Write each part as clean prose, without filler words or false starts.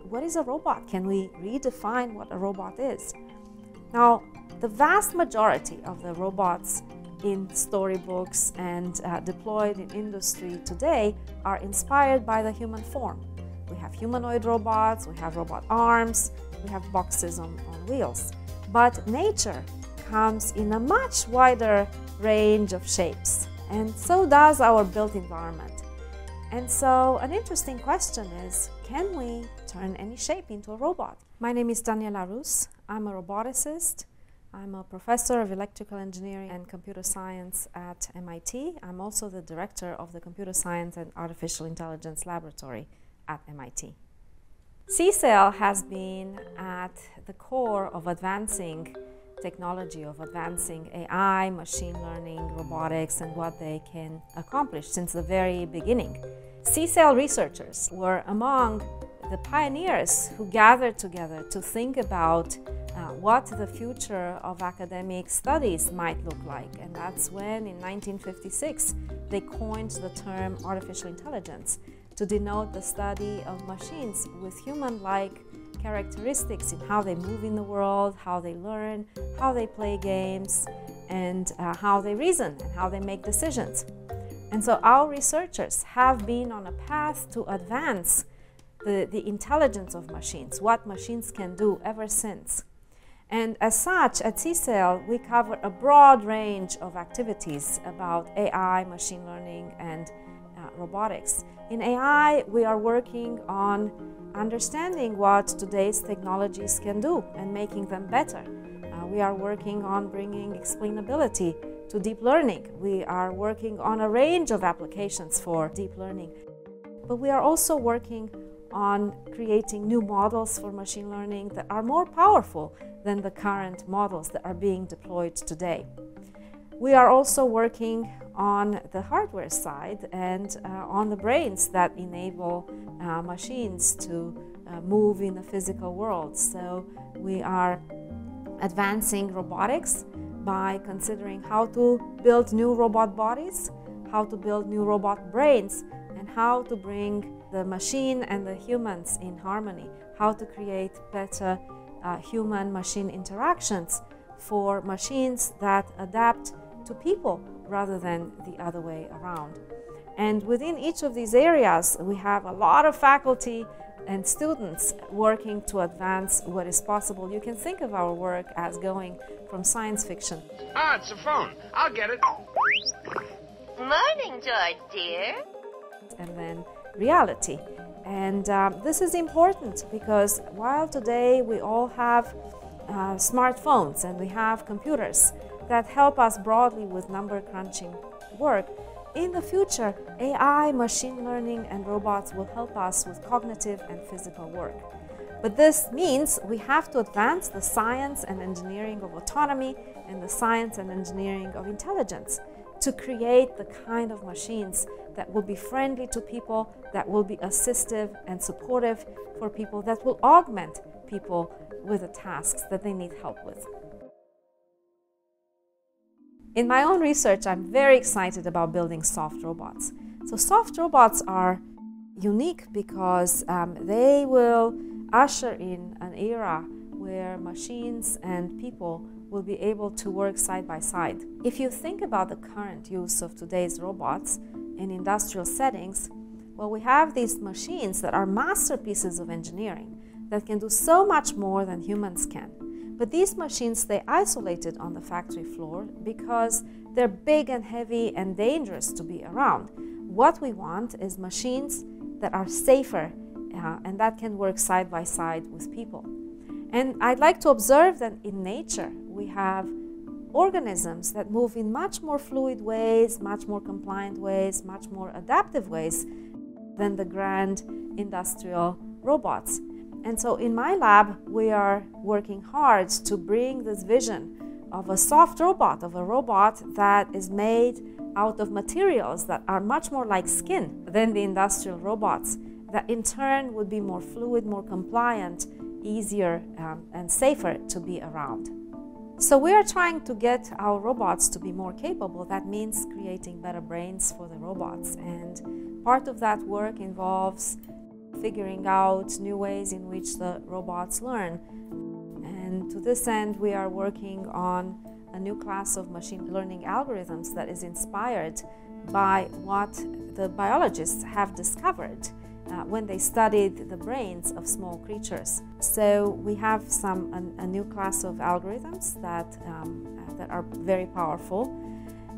what is a robot? Can we redefine what a robot is? Now, the vast majority of the robots in storybooks and deployed in industry today are inspired by the human form. We have humanoid robots, we have robot arms, we have boxes on wheels. But nature comes in a much wider range of shapes, and so does our built environment. And so an interesting question is, can we turn any shape into a robot? My name is Daniela Rus. I'm a roboticist. I'm a professor of electrical engineering and computer science at MIT. I'm also the director of the Computer Science and Artificial Intelligence Laboratory at MIT. CSAIL has been at the core of advancing technology, of advancing AI, machine learning, robotics, and what they can accomplish since the very beginning. CSAIL researchers were among the pioneers who gathered together to think about what the future of academic studies might look like. And that's when, in 1956, they coined the term artificial intelligence to denote the study of machines with human-like characteristics in how they move in the world, how they learn, how they play games, and how they reason and how they make decisions. And so our researchers have been on a path to advance the intelligence of machines, what machines can do ever since. And as such, at CSAIL, we cover a broad range of activities about AI, machine learning, and robotics. In AI, we are working on understanding what today's technologies can do and making them better. We are working on bringing explainability to deep learning. We are working on a range of applications for deep learning. But we are also working on creating new models for machine learning that are more powerful than the current models that are being deployed today. We are also working on the hardware side and on the brains that enable machines to move in the physical world. So we are advancing robotics by considering how to build new robot bodies, how to build new robot brains, and how to bring the machine and the humans in harmony, how to create better human-machine interactions for machines that adapt to people rather than the other way around. And within each of these areas, we have a lot of faculty and students working to advance what is possible. You can think of our work as going from science fiction. Ah, it's a phone. I'll get it. Morning, George, dear. And then reality. And this is important because while today we all have smartphones and we have computers that help us broadly with number crunching work, in the future, AI, machine learning, and robots will help us with cognitive and physical work. But this means we have to advance the science and engineering of autonomy and the science and engineering of intelligence to create the kind of machines that will be friendly to people, that will be assistive and supportive for people, that will augment people with the tasks that they need help with. In my own research, I'm very excited about building soft robots. So soft robots are unique because they will usher in an era where machines and people will be able to work side by side. If you think about the current use of today's robots in industrial settings, well, we have these machines that are masterpieces of engineering that can do so much more than humans can. But these machines stay isolated on the factory floor because they're big and heavy and dangerous to be around. What we want is machines that are safer and that can work side by side with people. And I'd like to observe that in nature we have organisms that move in much more fluid ways, much more compliant ways, much more adaptive ways than the grand industrial robots. And so in my lab, we are working hard to bring this vision of a soft robot, of a robot that is made out of materials that are much more like skin than the industrial robots, that in turn would be more fluid, more compliant, easier and safer to be around. So we are trying to get our robots to be more capable. That means creating better brains for the robots. And part of that work involves figuring out new ways in which the robots learn. And to this end, we are working on a new class of machine learning algorithms that is inspired by what the biologists have discovered when they studied the brains of small creatures. So we have a new class of algorithms that are very powerful.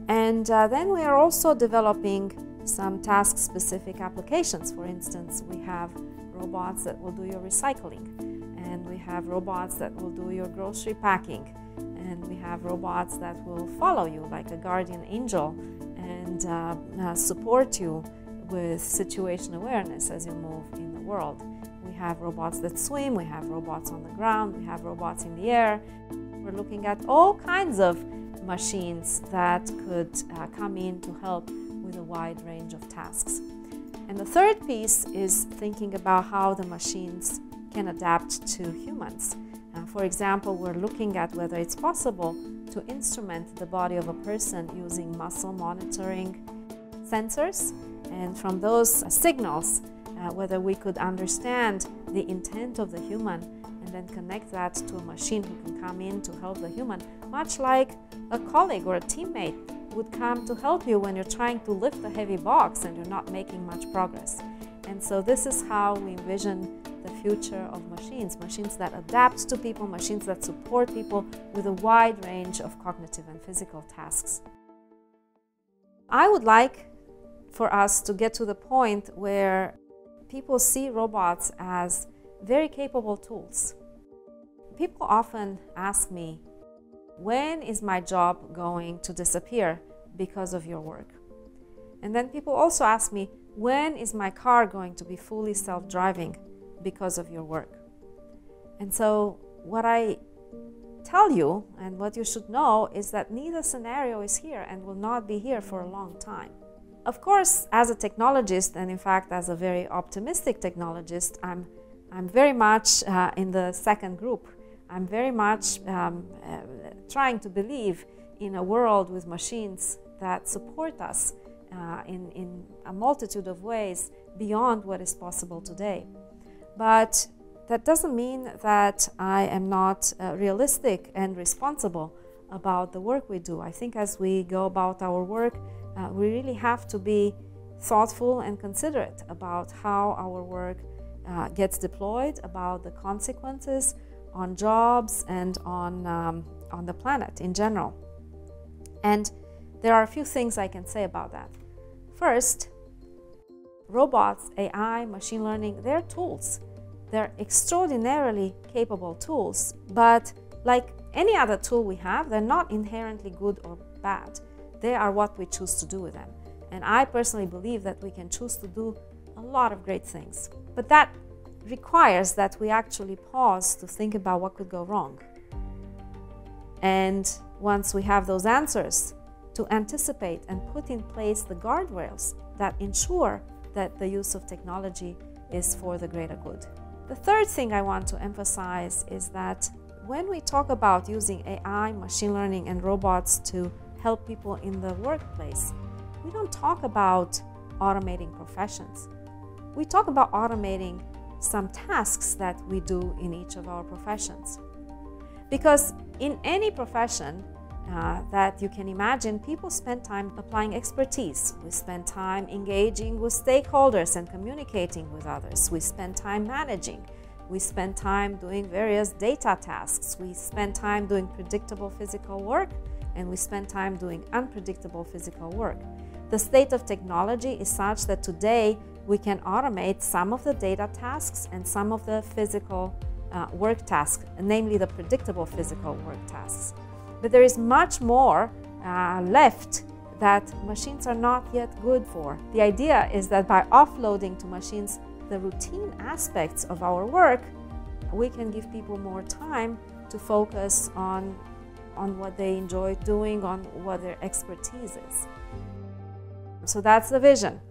And then we are also developing some task-specific applications. For instance, we have robots that will do your recycling, and we have robots that will do your grocery packing, and we have robots that will follow you like a guardian angel and support you with situation awareness as you move in the world. We have robots that swim, we have robots on the ground, we have robots in the air. We're looking at all kinds of machines that could come in to help with a wide range of tasks. And the third piece is thinking about how the machines can adapt to humans. For example, we're looking at whether it's possible to instrument the body of a person using muscle monitoring sensors, and from those signals, whether we could understand the intent of the human and then connect that to a machine who can come in to help the human, much like a colleague or a teammate would come to help you when you're trying to lift a heavy box and you're not making much progress. And so this is how we envision the future of machines, machines that adapt to people, machines that support people with a wide range of cognitive and physical tasks. I would like for us to get to the point where people see robots as very capable tools. People often ask me, when is my job going to disappear because of your work? And then people also ask me, when is my car going to be fully self-driving because of your work? And so what I tell you and what you should know is that neither scenario is here and will not be here for a long time. Of course, as a technologist, and in fact as a very optimistic technologist, I'm very much in the second group. I'm very much trying to believe in a world with machines that support us in a multitude of ways beyond what is possible today. But that doesn't mean that I am not realistic and responsible about the work we do. I think as we go about our work, we really have to be thoughtful and considerate about how our work gets deployed, about the consequences on jobs and on the planet in general. And there are a few things I can say about that. First, robots, AI, machine learning, they're tools. They're extraordinarily capable tools, but like any other tool we have, they're not inherently good or bad. They are what we choose to do with them. And I personally believe that we can choose to do a lot of great things. But that requires that we actually pause to think about what could go wrong. And once we have those answers, to anticipate and put in place the guardrails that ensure that the use of technology is for the greater good. The third thing I want to emphasize is that when we talk about using AI, machine learning, and robots to help people in the workplace, we don't talk about automating professions. We talk about automating some tasks that we do in each of our professions. Because in any profession that you can imagine, people spend time applying expertise. We spend time engaging with stakeholders and communicating with others. We spend time managing. We spend time doing various data tasks. We spend time doing predictable physical work, and we spend time doing unpredictable physical work. The state of technology is such that today we can automate some of the data tasks and some of the physical work tasks, namely the predictable physical work tasks. But there is much more left that machines are not yet good for. The idea is that by offloading to machines the routine aspects of our work, we can give people more time to focus on what they enjoy doing, on what their expertise is. So that's the vision.